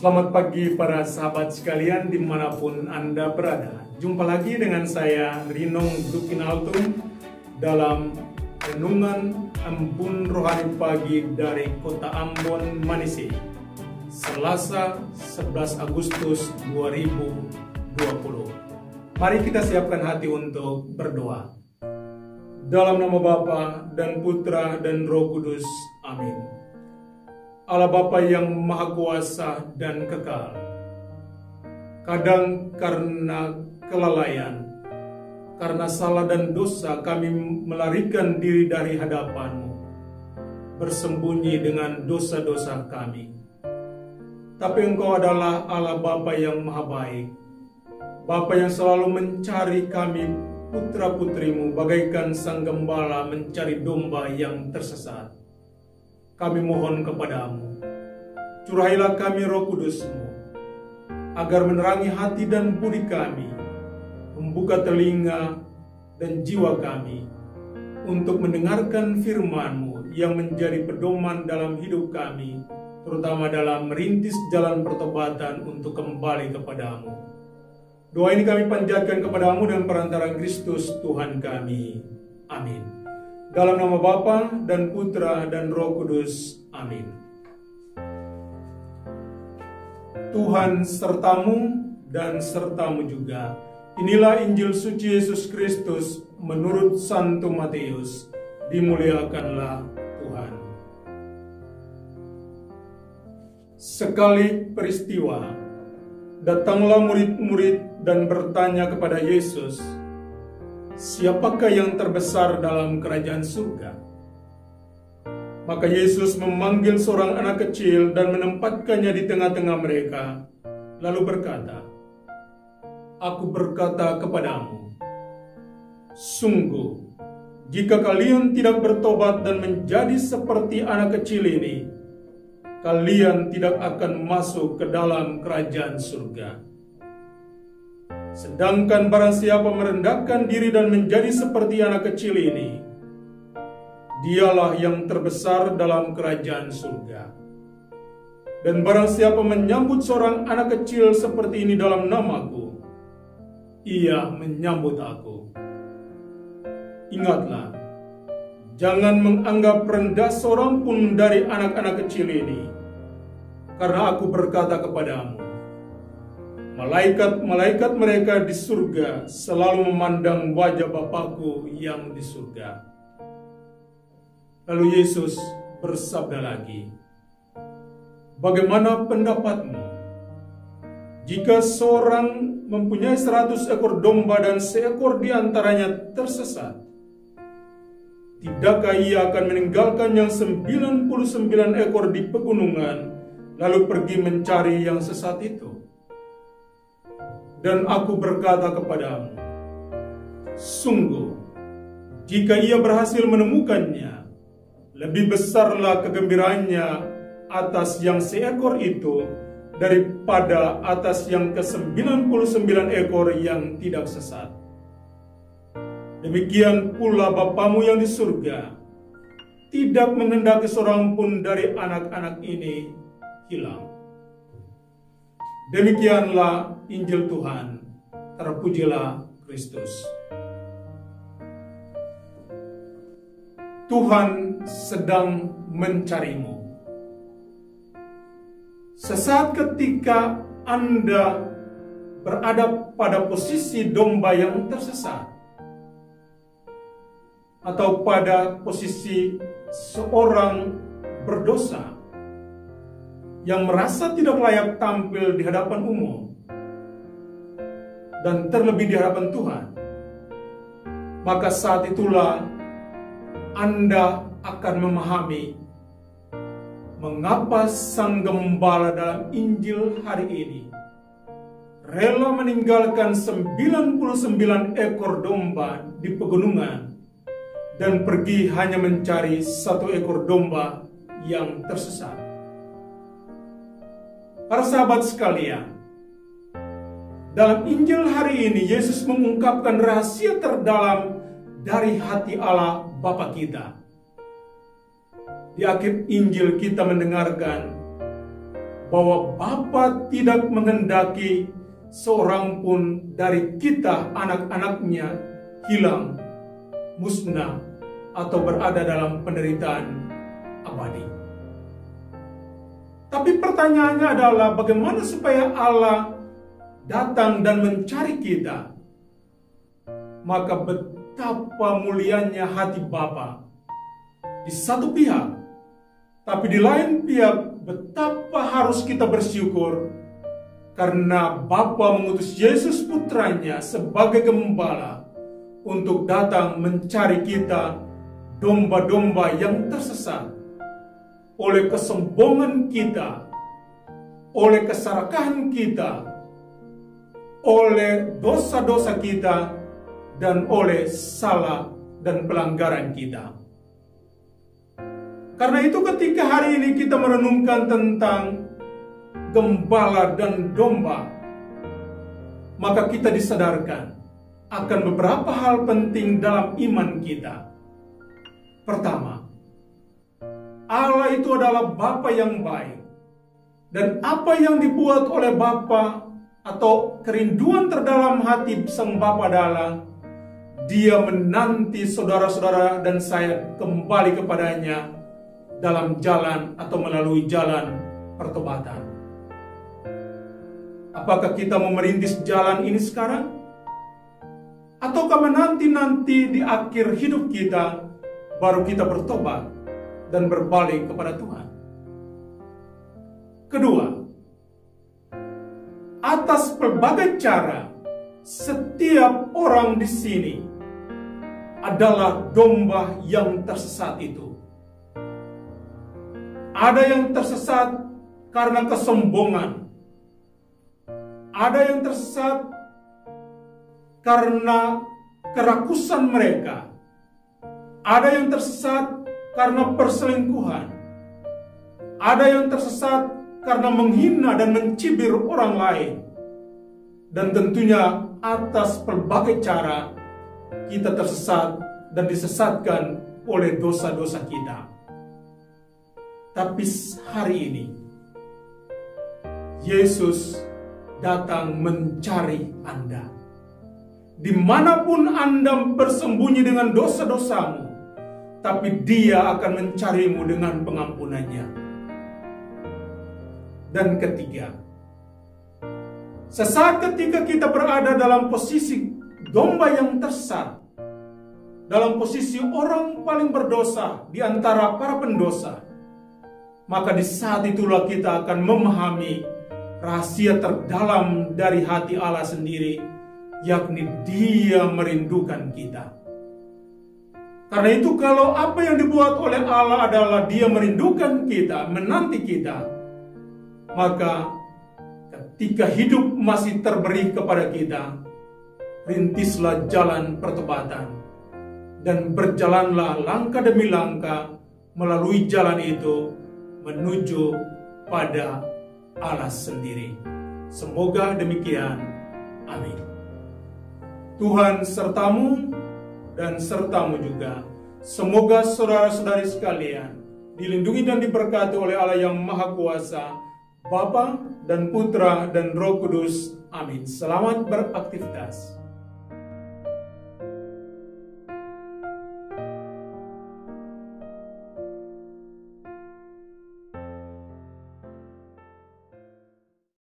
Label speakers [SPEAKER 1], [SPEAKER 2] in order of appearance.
[SPEAKER 1] Selamat pagi para sahabat sekalian dimanapun Anda berada. Jumpa lagi dengan saya Rinong Dukinaltum dalam Renungan Embun Rohani Pagi dari Kota Ambon, Manisi, Selasa 11 Agustus 2020. Mari kita siapkan hati untuk berdoa. Dalam nama Bapa dan Putra dan Roh Kudus. Amin. Allah Bapa yang Maha Kuasa dan kekal, kadang karena kelalaian, karena salah dan dosa kami melarikan diri dari hadapan-Mu, bersembunyi dengan dosa-dosa kami. Tapi Engkau adalah Allah Bapa yang Maha Baik, Bapa yang selalu mencari kami putra-putrimu bagaikan sang gembala mencari domba yang tersesat. Kami mohon kepadamu, curahailah kami Roh Kudus-Mu, agar menerangi hati dan budi kami, membuka telinga dan jiwa kami, untuk mendengarkan firman-Mu yang menjadi pedoman dalam hidup kami, terutama dalam merintis jalan pertobatan untuk kembali kepadamu. Doa ini kami panjatkan kepadamu dengan perantaraan Kristus Tuhan kami. Amin. Dalam nama Bapa dan Putra dan Roh Kudus. Amin. Tuhan sertamu dan sertamu juga. Inilah Injil suci Yesus Kristus menurut Santo Matius. Dimuliakanlah Tuhan. Sekali peristiwa, datanglah murid-murid dan bertanya kepada Yesus, "Siapakah yang terbesar dalam kerajaan surga?" Maka Yesus memanggil seorang anak kecil dan menempatkannya di tengah-tengah mereka, lalu berkata, "Aku berkata kepadamu, sungguh, jika kalian tidak bertobat dan menjadi seperti anak kecil ini, kalian tidak akan masuk ke dalam kerajaan surga. Sedangkan barang siapa merendahkan diri dan menjadi seperti anak kecil ini, dialah yang terbesar dalam kerajaan surga. Dan barang siapa menyambut seorang anak kecil seperti ini dalam namaku, ia menyambut aku. Ingatlah, jangan menganggap rendah seorang pun dari anak-anak kecil ini, karena aku berkata kepadamu, malaikat-malaikat mereka di surga selalu memandang wajah Bapakku yang di surga." Lalu Yesus bersabda lagi, "Bagaimana pendapatmu? Jika seorang mempunyai 100 ekor domba dan seekor di antaranya tersesat, tidakkah ia akan meninggalkan yang 99 ekor di pegunungan, lalu pergi mencari yang sesat itu? Dan aku berkata kepadamu, sungguh, jika ia berhasil menemukannya, lebih besarlah kegembiraannya atas yang seekor itu daripada atas yang ke-99 ekor yang tidak sesat. Demikian pula Bapamu yang di surga tidak menghendaki seorang pun dari anak-anak ini hilang." Demikianlah Injil Tuhan. Terpujilah Kristus. Tuhan sedang mencarimu. Sesaat ketika Anda berada pada posisi domba yang tersesat, atau pada posisi seorang berdosa yang merasa tidak layak tampil di hadapan umum, dan terlebih di hadapan Tuhan, maka saat itulah Anda akan memahami mengapa Sang Gembala dalam Injil hari ini rela meninggalkan 99 ekor domba di pegunungan dan pergi hanya mencari 1 ekor domba yang tersesat. Para sahabat sekalian, dalam Injil hari ini Yesus mengungkapkan rahasia terdalam dari hati Allah Bapa kita. Di akhir Injil kita mendengarkan bahwa Bapa tidak menghendaki seorang pun dari kita anak-anaknya hilang, musnah, atau berada dalam penderitaan abadi. Tapi pertanyaannya adalah bagaimana supaya Allah datang dan mencari kita? Maka betapa mulianya hati Bapa di satu pihak, tapi di lain pihak betapa harus kita bersyukur karena Bapa mengutus Yesus putranya sebagai gembala untuk datang mencari kita, domba-domba yang tersesat oleh kesombongan kita, oleh keserakahan kita, oleh dosa-dosa kita, dan oleh salah dan pelanggaran kita. Karena itu ketika hari ini kita merenungkan tentang gembala dan domba, maka kita disadarkan akan beberapa hal penting dalam iman kita. Pertama, Allah itu adalah Bapa yang baik. Dan apa yang dibuat oleh Bapa atau kerinduan terdalam hati sang Bapa adalah Dia menanti saudara-saudara dan saya kembali kepadanya dalam jalan atau melalui jalan pertobatan. Apakah kita mau merintis jalan ini sekarang? Ataukah menanti-nanti di akhir hidup kita baru kita bertobat dan berbalik kepada Tuhan? Kedua, atas berbagai cara, setiap orang di sini adalah domba yang tersesat itu. Ada yang tersesat karena kesombongan. Ada yang tersesat karena kerakusan mereka. Ada yang tersesat karena perselingkuhan. Ada yang tersesat karena menghina dan mencibir orang lain. Dan tentunya atas berbagai cara kita tersesat dan disesatkan oleh dosa-dosa kita. Tapi hari ini Yesus datang mencari Anda. Dimanapun Anda bersembunyi dengan dosa-dosamu, tapi Dia akan mencarimu dengan pengampunannya. Dan ketiga, sesaat ketika kita berada dalam posisi domba yang tersesat, dalam posisi orang paling berdosa di antara para pendosa, maka di saat itulah kita akan memahami rahasia terdalam dari hati Allah sendiri, yakni Dia merindukan kita. Karena itu kalau apa yang dibuat oleh Allah adalah Dia merindukan kita, menanti kita, maka ketika hidup masih terberi kepada kita, rintislah jalan pertobatan dan berjalanlah langkah demi langkah melalui jalan itu menuju pada Allah sendiri. Semoga demikian. Amin. Tuhan sertamu dan sertamu juga. Semoga saudara-saudari sekalian dilindungi dan diberkati oleh Allah yang Maha Kuasa, Bapa dan Putra dan Roh Kudus. Amin. Selamat beraktivitas.